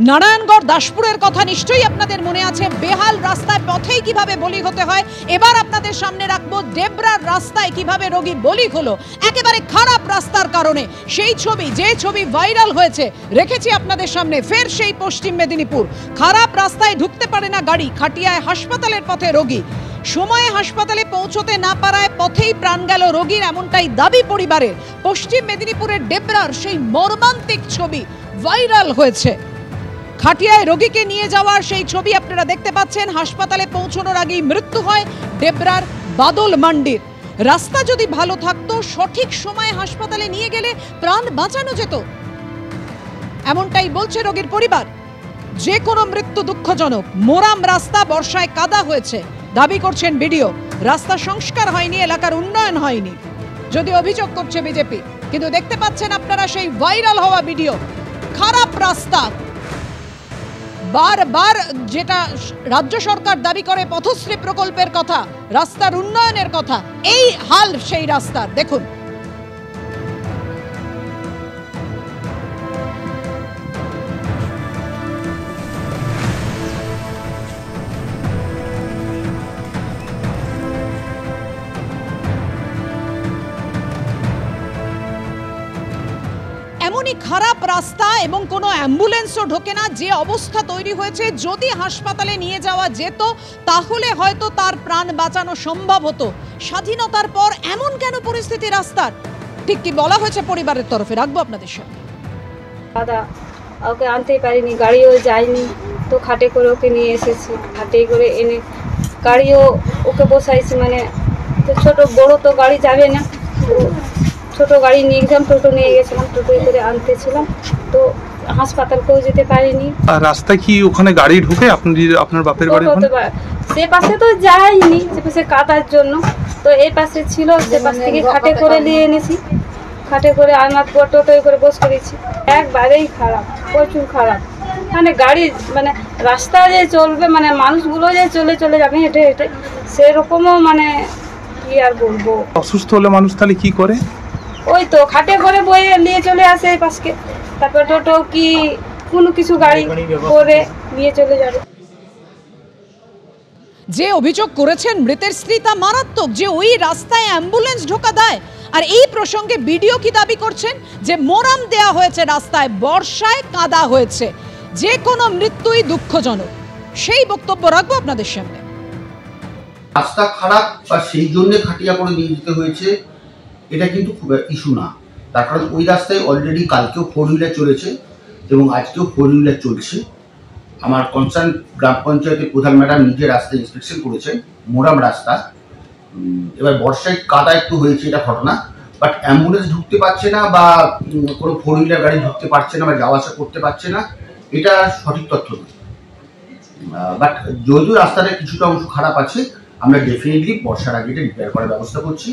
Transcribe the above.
নারায়ণগড় দাসপুরের কথা নিশ্চয়ই আপনাদের মনে আছে। বেহাল রাস্তায় পথেই কিভাবে বলি হতে হয়। এবার আপনাদের সামনে রাখবো ডেবরার রাস্তায় কিভাবে রোগী বলি হলো একেবারে খারাপ রাস্তার কারণে। সেই ছবি, যে ছবি ভাইরাল হয়েছে, রেখেছি আপনাদের সামনে। ফের সেই পশ্চিম মেদিনীপুর, খারাপ রাস্তায় ঢুকতে পারে না গাড়ি, খাটিয়ায় হাসপাতালের পথে রোগী। সময়ে হাসপাতালে পৌঁছতে না পারায় পথেই প্রাণ গেল রোগীর, এমনটাই দাবি পরিবারের। পশ্চিম মেদিনীপুরের ডেবরার সেই মর্মান্তিক ছবি ভাইরাল হয়েছে। খাটিয়ায় রোগীকে নিয়ে যাওয়ার সেই ছবি আপনারা দেখতে পাচ্ছেন। হাসপাতালে পৌঁছানোর আগেই মৃত্যু হয় ডেবরার বাদল মান্ডির। রাস্তা যদি ভালো থাকতো, সঠিক সময়ে হাসপাতালে নিয়ে গেলে প্রাণ বাঁচানো যেত, এমনটাই বলছে রোগীর পরিবার। যে কোনো মৃত্যু দুঃখজনক। মোরাম রাস্তা, বর্ষায় কাদা হয়েছে, দাবি করছেন বিডিও। রাস্তা সংস্কার হয়নি, এলাকার উন্নয়ন হয়নি, যদি অভিযোগ করছে বিজেপি। কিন্তু দেখতে পাচ্ছেন আপনারা সেই ভাইরাল হওয়া ভিডিও। খারাপ রাস্তা, বারবার যেটা রাজ্য সরকার দাবি করে পথশ্রী প্রকল্পের কথা, রাস্তার উন্নয়নের কথা, এই হাল সেই রাস্তার। দেখুন, এমনই খারাপ রাস্তা এবং কোনো অ্যাম্বুলেন্সও ঢোকে না, যে অবস্থা তৈরি হয়েছে। যদি হাসপাতালে নিয়ে যাওয়া যেত তাহলে হয়তো তার প্রাণ বাঁচানো সম্ভব হতো। স্বাধীনতার পর এমন কেন পরিস্থিতি রাস্তার, ঠিক কি বলা হয়েছে পরিবারের তরফে, রাখবো আপনাদের সাথে। দাদা ওকে আনতেই পারিনি, গাড়িও যায়নি, তো খাটে করে ওকে নিয়ে এসেছি। খাটে করে এনে গাড়িও ওকে বসাইছি, মানে তো ছোট বড় তো গাড়ি যাবে না, ছোট গাড়ি নিয়ে গেছিলাম, টোটো নিয়ে গেছিলাম, টোটোয় করে আনতেছিলাম, তো হাসপাতালকেও যেতে পারিনি। আর রাস্তায় কি ওখানে গাড়ি ঢুকে আপনার বাপের বাড়ি? সে পাশে তো যায়নি, সে পাশে কাদার জন্য, তো এই পাশে ছিল, সে পাশ থেকে খাটে করে নিয়ে এনেছি। খাটে করে আনার পর টোটোয় করে বসে করেছি। একবারেই খারাপ, প্রচুর খারাপ। মানে গাড়ি, মানে রাস্তা যে চলবে, মানে মানুষগুলো যে চলে চলে যাবে হেঁটে হেঁটে, সেরকমও মানে কি আর বলবো। অসুস্থ হলে মানুষ তাহলে কি করে? ওই তো খাটে করে বয়ে নিয়ে চলে আসে এই পাশকে, তারপর টোটো কি কোনো কিছু গাড়ি করে নিয়ে চলে যাবে। যে অভিযোগ করেছেন মৃতের স্ত্রী তা মারাত্মক, যে ওই রাস্তায় অ্যাম্বুলেন্স ঢোকা দেয়। আর এই প্রসঙ্গে বিডিও কি দাবি করছেন, যে মোরাম দেয়া হয়েছে রাস্তায়, বর্ষায় কাদা হয়েছে, যে কোনো মৃত্যুই দুঃখজনক। সেই বক্তব্য রাখবো আপনাদের সামনে। রাস্তা খারাপ বা সেই জন্য খাটিয়া করে নিয়ে যেতে হয়েছে, এটা কিন্তু খুব ইস্যু না। তার কারণ ওই রাস্তায় অলরেডি কালকেও 4 হুইলার চলেছে এবং আজকেও 4 হুইলার চলছে। আমার কনসার্ন গ্রাম পঞ্চায়েতের প্রধান ম্যাডাম নিজে রাস্তা ইন্সপেকশন করেছেন, মোরাম রাস্তা। এবার বর্ষায় কাদা একটু হয়েছে, এটা ঘটনা, বাট অ্যাম্বুলেন্স ঢুকতে পারছে না বা কোনো 4 হুইলার গাড়ি ঢুকতে পারছে না বা যাওয়া আসা করতে পারছে না, এটা সঠিক তথ্য নয়। বাট যদিও রাস্তাটা কিছুটা অংশ খারাপ আছে, আমরা ডেফিনেটলি বর্ষার আগে এটা রিপেয়ার করার ব্যবস্থা করছি।